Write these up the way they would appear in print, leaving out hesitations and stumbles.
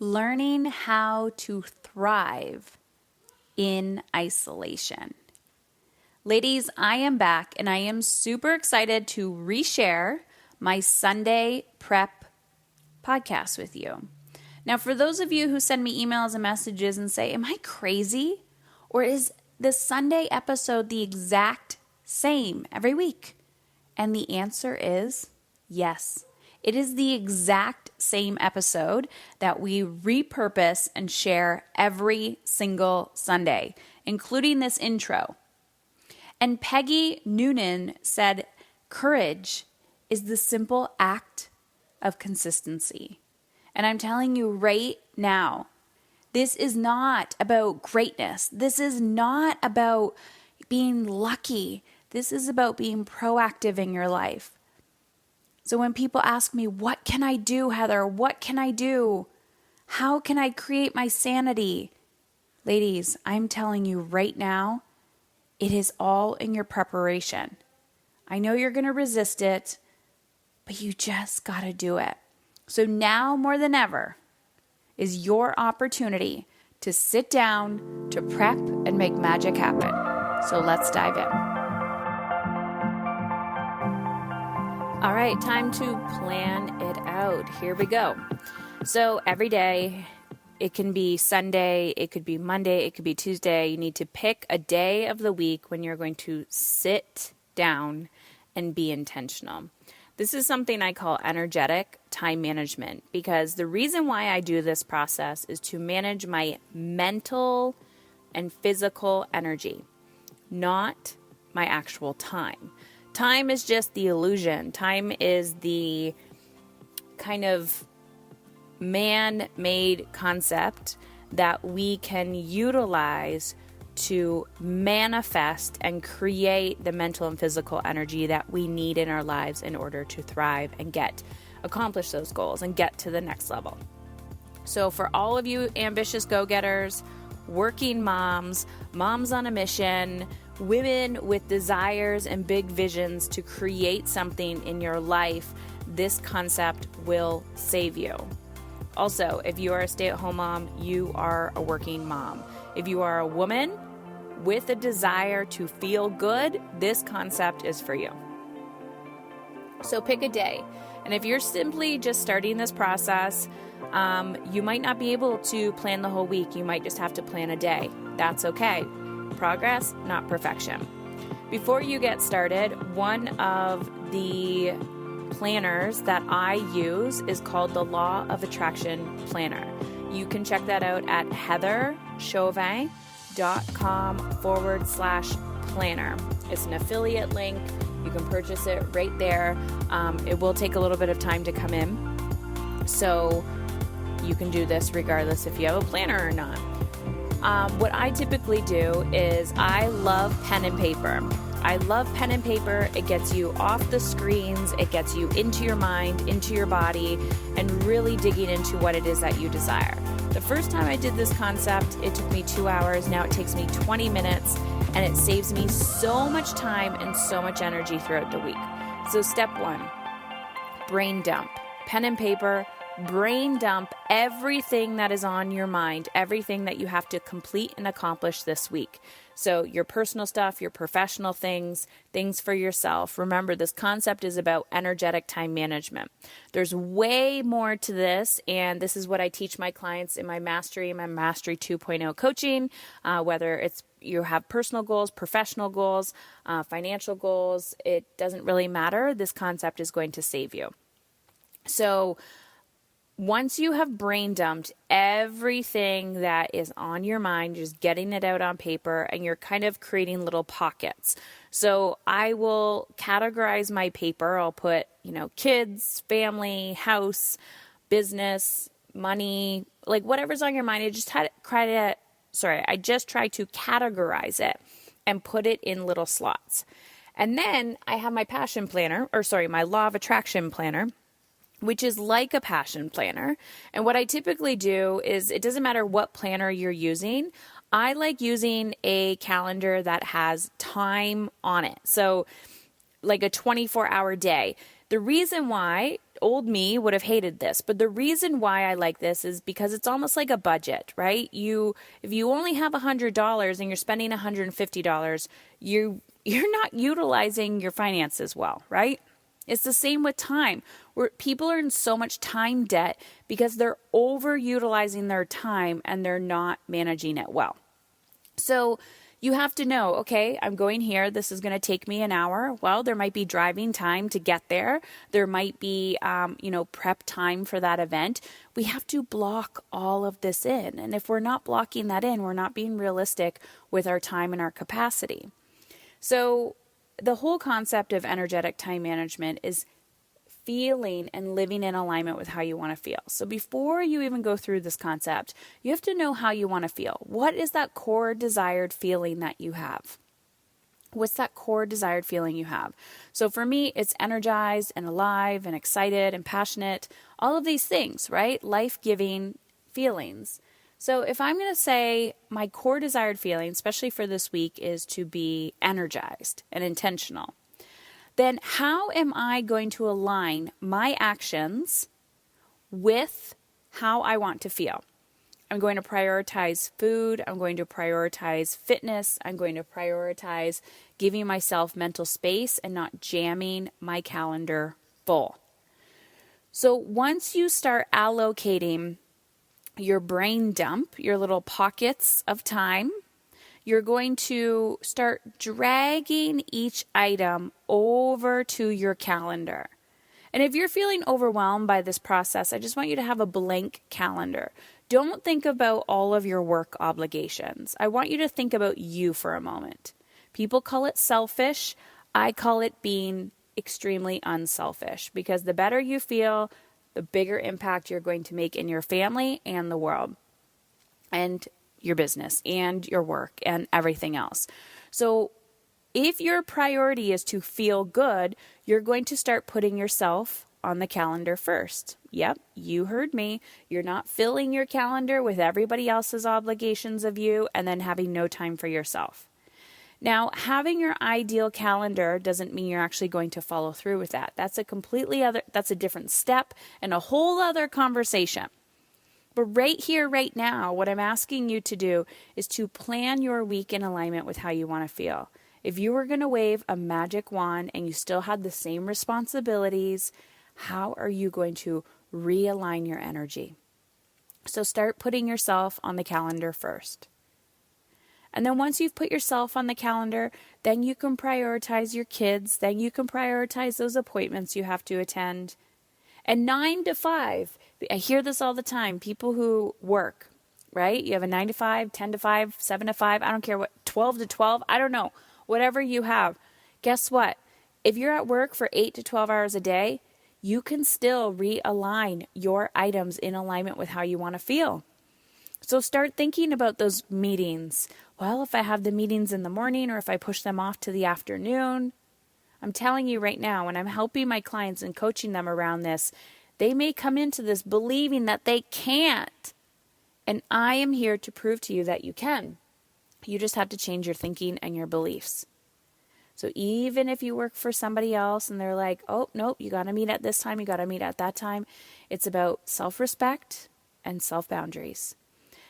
learning how to thrive in isolation. Ladies, I am back and I am super excited to reshare my Sunday prep podcast with you. Now, for those of you who send me emails and messages and say, am I crazy? Or is the Sunday episode the exact same every week? And the answer is yes. It is the exact same episode that we repurpose and share every single Sunday, including this intro. And Peggy Noonan said, courage is the simple act of consistency. And I'm telling you right now, this is not about greatness. This is not about being lucky. This is about being proactive in your life. So when people ask me, what can I do, Heather? What can I do? How can I create my sanity? Ladies, I'm telling you right now, it is all in your preparation. I know you're going to resist it, but you just got to do it. So now more than ever is your opportunity to sit down, to prep, and make magic happen. So let's dive in. All right, time to plan it out. Here we go. So every day, it can be Sunday, it could be Monday, it could be Tuesday. You need to pick a day of the week when you're going to sit down and be intentional. This is something I call energetic time management, because the reason why I do this process is to manage my mental and physical energy, not my actual time. Time is just the illusion. Time is the kind of man-made concept that we can utilize to manifest and create the mental and physical energy that we need in our lives in order to thrive and accomplish those goals and get to the next level. So for all of you ambitious go-getters, working moms, moms on a mission, women with desires and big visions to create something in your life, this concept will save you. Also, if you are a stay-at-home mom, you are a working mom. If you are a woman with a desire to feel good, this concept is for you. So pick a day. And if you're simply just starting this process, you might not be able to plan the whole week. You might just have to plan a day. That's okay. Progress, not perfection. Before you get started, one of the planners that I use is called the Law of Attraction Planner. You can check that out at heatherchauvin.com/planner. It's an affiliate link. You can purchase it right there. It will take a little bit of time to come in. So you can do this regardless if you have a planner or not. What I typically do is I love pen and paper. I love pen and paper. It gets you off the screens. It gets you into your mind, into your body, and really digging into what it is that you desire. The first time I did this concept, it took me 2 hours. Now it takes me 20 minutes, and it saves me so much time and so much energy throughout the week. So step 1, brain dump. Pen and paper, brain dump everything that is on your mind, everything that you have to complete and accomplish this week. So your personal stuff, your professional things, things for yourself. Remember, this concept is about energetic time management. There's way more to this, and this is what I teach my clients in my Mastery 2.0 coaching, whether it's you have personal goals, professional goals, financial goals. It doesn't really matter. This concept is going to save you. So once you have brain dumped everything that is on your mind, just getting it out on paper, and you're kind of creating little pockets. So I will categorize my paper. I'll put, kids, family, house, business, money, like whatever's on your mind. I just try to categorize it and put it in little slots. And then I have my my Law of Attraction Planner, which is like a passion planner. And what I typically do is, it doesn't matter what planner you're using. I like using a calendar that has time on it. So like a 24-hour day. The reason why, old me would have hated this, but the reason why I like this is because it's almost like a budget, right? If you only have $100 and you're spending $150, you're not utilizing your finances well, right? It's the same with time, where people are in so much time debt because they're overutilizing their time and they're not managing it well. So you have to know, okay, I'm going here. This is going to take me an hour. Well, there might be driving time to get there. There might be, prep time for that event. We have to block all of this in. And if we're not blocking that in, we're not being realistic with our time and our capacity. So the whole concept of energetic time management is feeling and living in alignment with how you want to feel. So before you even go through this concept, you have to know how you want to feel. What is that core desired feeling that you have? What's that core desired feeling you have? So for me, it's energized and alive and excited and passionate, all of these things, right? Life-giving feelings. So if I'm going to say my core desired feeling, especially for this week, is to be energized and intentional, then how am I going to align my actions with how I want to feel? I'm going to prioritize food. I'm going to prioritize fitness. I'm going to prioritize giving myself mental space and not jamming my calendar full. So once you start allocating your brain dump, your little pockets of time, you're going to start dragging each item over to your calendar. And if you're feeling overwhelmed by this process, I just want you to have a blank calendar. Don't think about all of your work obligations. I want you to think about you for a moment. People call it selfish. I call it being extremely unselfish, because the better you feel, the bigger impact you're going to make in your family and the world and your business and your work and everything else. So if your priority is to feel good, you're going to start putting yourself on the calendar first. Yep, you heard me. You're not filling your calendar with everybody else's obligations of you and then having no time for yourself. Now, having your ideal calendar doesn't mean you're actually going to follow through with that. That's a different step and a whole other conversation. But right here, right now, what I'm asking you to do is to plan your week in alignment with how you want to feel. If you were going to wave a magic wand and you still had the same responsibilities, how are you going to realign your energy? So start putting yourself on the calendar first. And then once you've put yourself on the calendar, then you can prioritize your kids. Then you can prioritize those appointments you have to attend. And 9 to 5, I hear this all the time. People who work, right? You have a 9 to 5, 10 to 5, 7 to 5, I don't care what, 12 to 12, I don't know. Whatever you have. Guess what? If you're at work for 8 to 12 hours a day, you can still realign your items in alignment with how you want to feel. So start thinking about those meetings. Well, if I have the meetings in the morning or if I push them off to the afternoon, I'm telling you right now, when I'm helping my clients and coaching them around this, they may come into this believing that they can't. And I am here to prove to you that you can. You just have to change your thinking and your beliefs. So even if you work for somebody else and they're like, oh, nope, you got to meet at this time, you got to meet at that time, it's about self-respect and self-boundaries.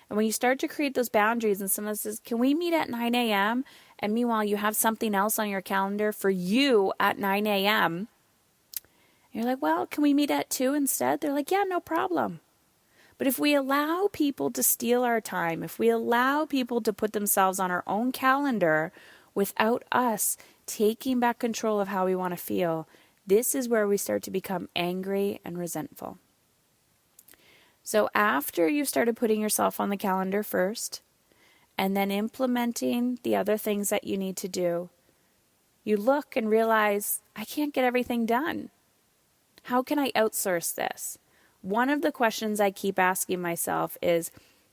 And when you start to create those boundaries and someone says, can we meet at 9 a.m.? And meanwhile, you have something else on your calendar for you at 9 a.m. You're like, well, can we meet at 2 instead? They're like, yeah, no problem. But if we allow people to steal our time, if we allow people to put themselves on our own calendar without us taking back control of how we want to feel, this is where we start to become angry and resentful. So after you've started putting yourself on the calendar first, and then implementing the other things that you need to do, you look and realize, I can't get everything done. How can I outsource this? One of the questions I keep asking myself is,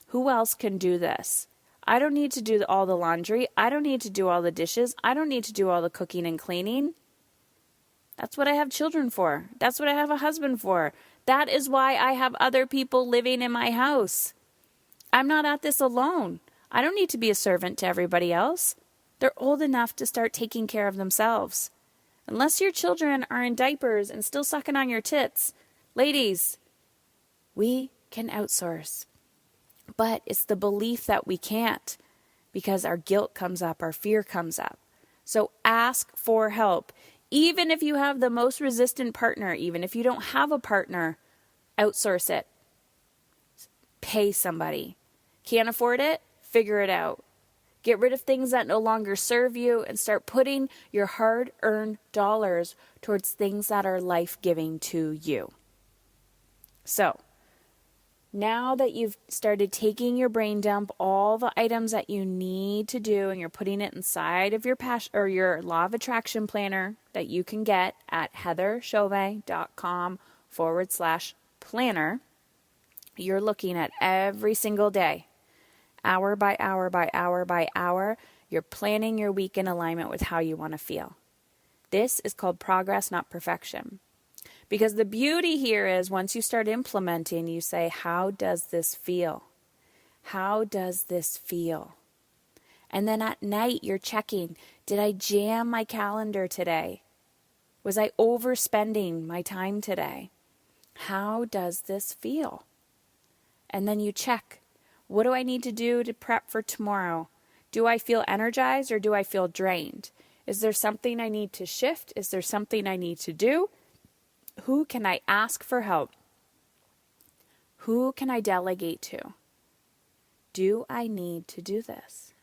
who else can do this? I don't need to do all the laundry. I don't need to do all the dishes. I don't need to do all the cooking and cleaning. That's what I have children for. That's what I have a husband for. That is why I have other people living in my house. I'm not at this alone. I don't need to be a servant to everybody else. They're old enough to start taking care of themselves. Unless your children are in diapers and still sucking on your tits, Ladies, we can outsource, but it's the belief that we can't because our guilt comes up, our fear comes up. So ask for help. Even if you have the most resistant partner, even if you don't have a partner, outsource it. Pay somebody. Can't afford it? Figure it out. Get rid of things that no longer serve you and start putting your hard-earned dollars towards things that are life-giving to you. So, now that you've started taking your brain dump, all the items that you need to do, and you're putting it inside of your passion or your law of attraction planner that you can get at heatherchauvin.com/planner, you're looking at every single day, hour by hour by hour by hour. You're planning your week in alignment with how you want to feel. This is called progress, not perfection. Because the beauty here is once you start implementing, you say, how does this feel? How does this feel? And then at night, you're checking, did I jam my calendar today? Was I overspending my time today? How does this feel? And then you check, what do I need to do to prep for tomorrow? Do I feel energized or do I feel drained? Is there something I need to shift? Is there something I need to do? Who can I ask for help? Who can I delegate to? Do I need to do this?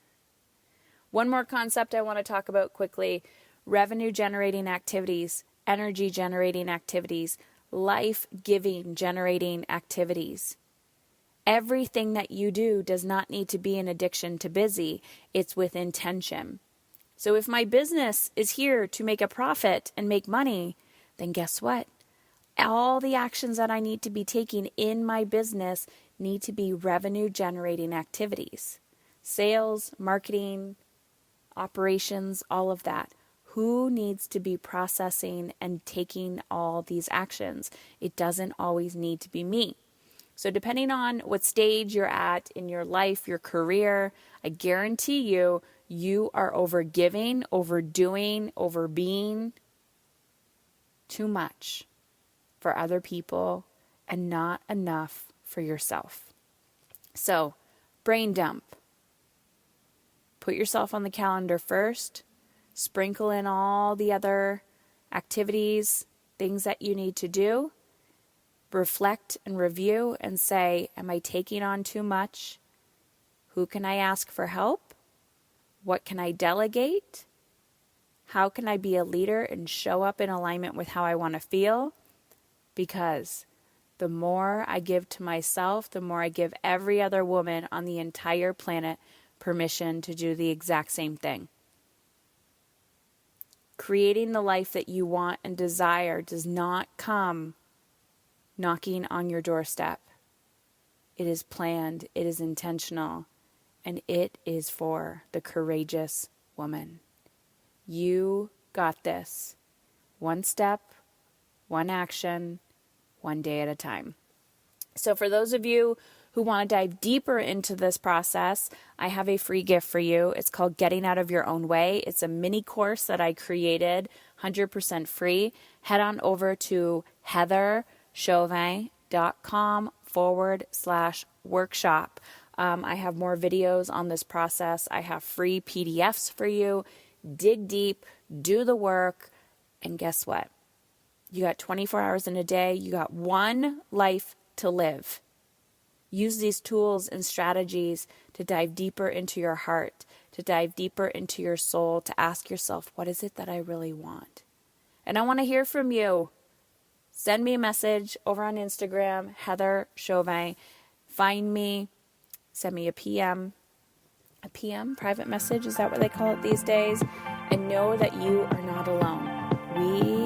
One more concept I want to talk about quickly: revenue generating activities, energy generating activities, life-giving generating activities. Everything that you do does not need to be an addiction to busy. It's with intention. So if my business is here to make a profit and make money, then guess what? All the actions that I need to be taking in my business need to be revenue generating activities. Sales, marketing, operations, all of that. Who needs to be processing and taking all these actions? It doesn't always need to be me. So depending on what stage you're at in your life, your career, I guarantee you, you are overgiving, overdoing, overbeing too much for other people and not enough for yourself. So, brain dump. Put yourself on the calendar first. Sprinkle in all the other activities, things that you need to do. Reflect and review and say, am I taking on too much? Who can I ask for help? What can I delegate? How can I be a leader and show up in alignment with how I want to feel? Because the more I give to myself, the more I give every other woman on the entire planet permission to do the exact same thing. Creating the life that you want and desire does not come knocking on your doorstep. It is planned, it is intentional, and it is for the courageous woman. You got this. One step, one action, one day at a time. So for those of you who want to dive deeper into this process, I have a free gift for you. It's called Getting Out of Your Own Way. It's a mini course that I created, 100% free. Head on over to heatherchauvin.com/workshop. I have more videos on this process. I have free PDFs for you. Dig deep, do the work, and guess what? You got 24 hours in a day. You got one life to live. Use these tools and strategies to dive deeper into your heart, to dive deeper into your soul, to ask yourself, what is it that I really want? And I want to hear from you. Send me a message over on Instagram, Heather Chauvin. Find me, send me a PM, private message, is that what they call it these days? And know that you are not alone. We